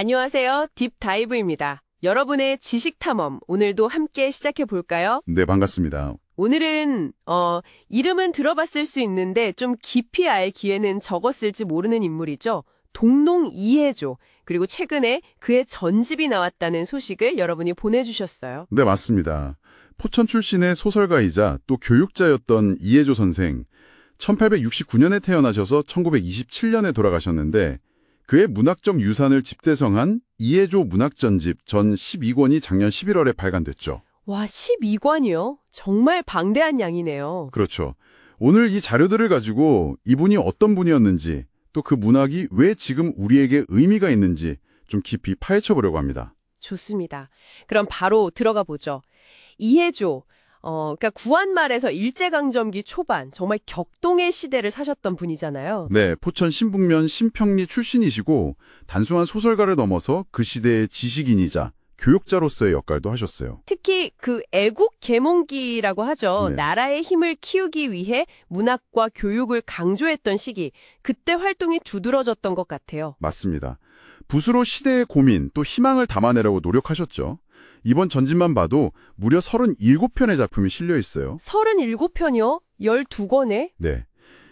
안녕하세요. 딥다이브입니다. 여러분의 지식 탐험, 오늘도 함께 시작해 볼까요? 네, 반갑습니다. 오늘은 이름은 들어봤을 수 있는데 좀 깊이 알 기회는 적었을지 모르는 인물이죠. 동농 이해조, 그리고 최근에 그의 전집이 나왔다는 소식을 여러분이 보내주셨어요. 네, 맞습니다. 포천 출신의 소설가이자 또 교육자였던 이해조 선생, 1869년에 태어나셔서 1927년에 돌아가셨는데 그의 문학적 유산을 집대성한 이해조 문학전집 전 12권이 작년 11월에 발간됐죠. 와, 12권이요? 정말 방대한 양이네요. 그렇죠. 오늘 이 자료들을 가지고 이분이 어떤 분이었는지 또 그 문학이 왜 지금 우리에게 의미가 있는지 좀 깊이 파헤쳐 보려고 합니다. 좋습니다. 그럼 바로 들어가 보죠. 이해조, 그러니까 구한말에서 일제강점기 초반 정말 격동의 시대를 사셨던 분이잖아요. 네, 포천 신북면 신평리 출신이시고 단순한 소설가를 넘어서 그 시대의 지식인이자 교육자로서의 역할도 하셨어요. 특히 그 애국 계몽기라고 하죠. 네. 나라의 힘을 키우기 위해 문학과 교육을 강조했던 시기, 그때 활동이 두드러졌던 것 같아요. 맞습니다. 붓으로 시대의 고민 또 희망을 담아내려고 노력하셨죠. 이번 전집만 봐도 무려 37편의 작품이 실려 있어요. 37편이요? 12권에? 네.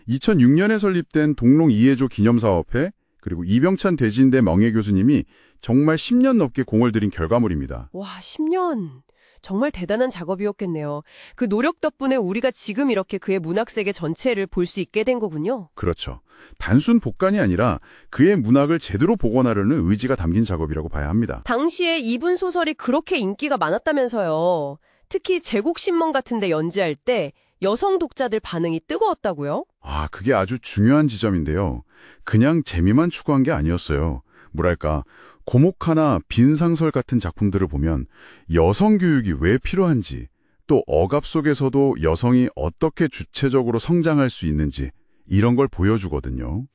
2006년에 설립된 동농 이해조 기념사업회 그리고 이병찬 대진대 명예교수님이 정말 10년 넘게 공을 들인 결과물입니다. 와, 10년. 정말 대단한 작업이었겠네요. 그 노력 덕분에 우리가 지금 이렇게 그의 문학세계 전체를 볼 수 있게 된 거군요. 그렇죠. 단순 복간이 아니라 그의 문학을 제대로 복원하려는 의지가 담긴 작업이라고 봐야 합니다. 당시에 이분 소설이 그렇게 인기가 많았다면서요. 특히 제국신문 같은 데 연재할 때 여성 독자들 반응이 뜨거웠다고요? 아, 그게 아주 중요한 지점인데요. 그냥 재미만 추구한 게 아니었어요. 뭐랄까, 고목하나 빈상설 같은 작품들을 보면 여성 교육이 왜 필요한지, 또 억압 속에서도 여성이 어떻게 주체적으로 성장할 수 있는지 이런 걸 보여주거든요.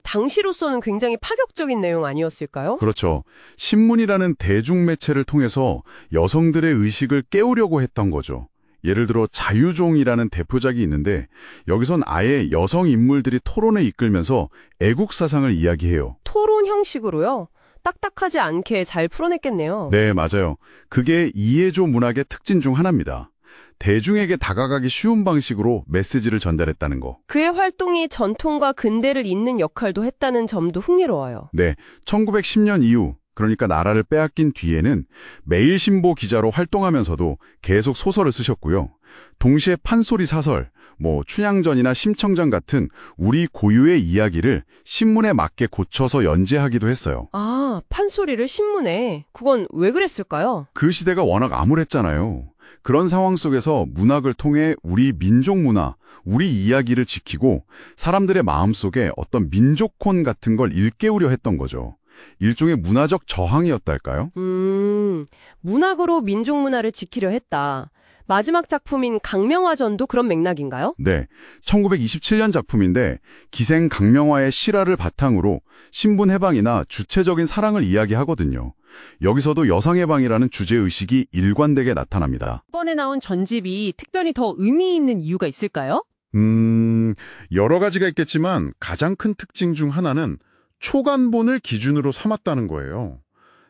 당시로서는 굉장히 파격적인 내용 아니었을까요? 그렇죠. 신문이라는 대중매체를 통해서 여성들의 의식을 깨우려고 했던 거죠. 예를 들어 자유종이라는 대표작이 있는데 여기선 아예 여성 인물들이 토론에 이끌면서 애국 사상을 이야기해요. 토론 형식으로요? 딱딱하지 않게 잘 풀어냈겠네요. 네, 맞아요. 그게 이해조 문학의 특징 중 하나입니다. 대중에게 다가가기 쉬운 방식으로 메시지를 전달했다는 거. 그의 활동이 전통과 근대를 잇는 역할도 했다는 점도 흥미로워요. 네, 1910년 이후 그러니까 나라를 빼앗긴 뒤에는 매일신보 기자로 활동하면서도 계속 소설을 쓰셨고요. 동시에 판소리 사설, 춘향전이나 심청전 같은 우리 고유의 이야기를 신문에 맞게 고쳐서 연재하기도 했어요. 아, 판소리를 신문에. 그건 왜 그랬을까요? 그 시대가 워낙 암울했잖아요. 그런 상황 속에서 문학을 통해 우리 민족 문화, 우리 이야기를 지키고 사람들의 마음속에 어떤 민족혼 같은 걸 일깨우려 했던 거죠. 일종의 문화적 저항이었달까요? 문학으로 민족 문화를 지키려 했다. 마지막 작품인 강명화전도 그런 맥락인가요? 네, 1927년 작품인데 기생 강명화의 실화를 바탕으로 신분 해방이나 주체적인 사랑을 이야기하거든요. 여기서도 여성해방이라는 주제의식이 일관되게 나타납니다. 이번에 나온 전집이 특별히 더 의미 있는 이유가 있을까요? 여러 가지가 있겠지만 가장 큰 특징 중 하나는 초간본을 기준으로 삼았다는 거예요.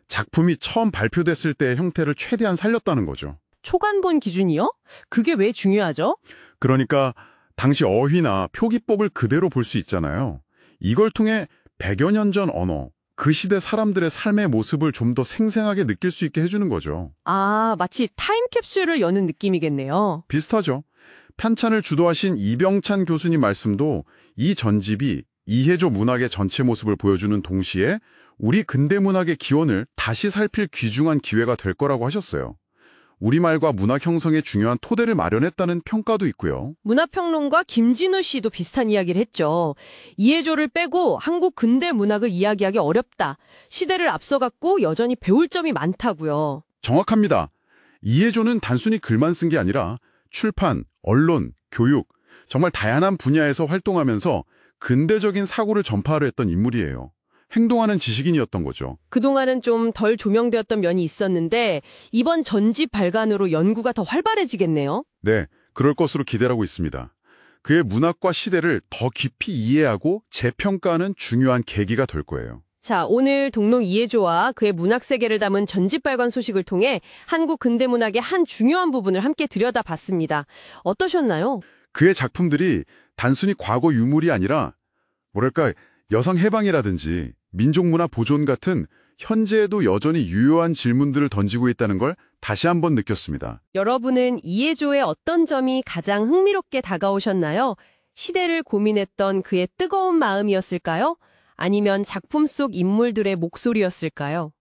작품이 처음 발표됐을 때의 형태를 최대한 살렸다는 거죠. 초간본 기준이요? 그게 왜 중요하죠? 그러니까 당시 어휘나 표기법을 그대로 볼 수 있잖아요. 이걸 통해 100여 년 전 언어, 그 시대 사람들의 삶의 모습을 좀 더 생생하게 느낄 수 있게 해주는 거죠. 아, 마치 타임캡슐을 여는 느낌이겠네요. 비슷하죠. 편찬을 주도하신 이병찬 교수님 말씀도 이 전집이 이해조 문학의 전체 모습을 보여주는 동시에 우리 근대 문학의 기원을 다시 살필 귀중한 기회가 될 거라고 하셨어요. 우리말과 문학 형성에 중요한 토대를 마련했다는 평가도 있고요. 문화평론가 김진우 씨도 비슷한 이야기를 했죠. 이해조를 빼고 한국 근대 문학을 이야기하기 어렵다. 시대를 앞서갔고 여전히 배울 점이 많다고요. 정확합니다. 이해조는 단순히 글만 쓴 게 아니라 출판, 언론, 교육, 정말 다양한 분야에서 활동하면서 근대적인 사고를 전파하려 했던 인물이에요. 행동하는 지식인이었던 거죠. 그동안은 좀 덜 조명되었던 면이 있었는데 이번 전집 발간으로 연구가 더 활발해지겠네요. 네, 그럴 것으로 기대하고 있습니다. 그의 문학과 시대를 더 깊이 이해하고 재평가하는 중요한 계기가 될 거예요. 자, 오늘 동농 이해조와 그의 문학 세계를 담은 전집발관 소식을 통해 한국 근대문학의 한 중요한 부분을 함께 들여다봤습니다. 어떠셨나요? 그의 작품들이 단순히 과거 유물이 아니라 뭐랄까 여성 해방이라든지 민족문화 보존 같은 현재에도 여전히 유효한 질문들을 던지고 있다는 걸 다시 한번 느꼈습니다. 여러분은 이해조의 어떤 점이 가장 흥미롭게 다가오셨나요? 시대를 고민했던 그의 뜨거운 마음이었을까요? 아니면 작품 속 인물들의 목소리였을까요?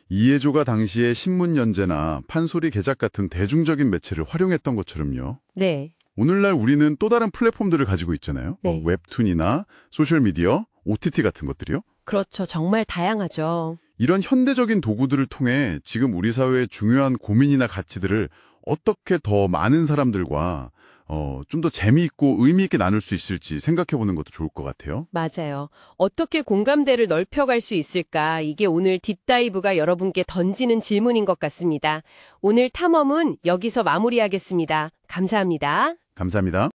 이해조가 당시에 신문 연재나 판소리 개작 같은 대중적인 매체를 활용했던 것처럼요. 네. 오늘날 우리는 또 다른 플랫폼들을 가지고 있잖아요. 네. 웹툰이나 소셜미디어, OTT 같은 것들이요. 그렇죠. 정말 다양하죠. 이런 현대적인 도구들을 통해 지금 우리 사회의 중요한 고민이나 가치들을 어떻게 더 많은 사람들과 좀 더 재미있고 의미 있게 나눌 수 있을지 생각해보는 것도 좋을 것 같아요. 맞아요. 어떻게 공감대를 넓혀갈 수 있을까? 이게 오늘 딥다이브가 여러분께 던지는 질문인 것 같습니다. 오늘 탐험은 여기서 마무리하겠습니다. 감사합니다. 감사합니다.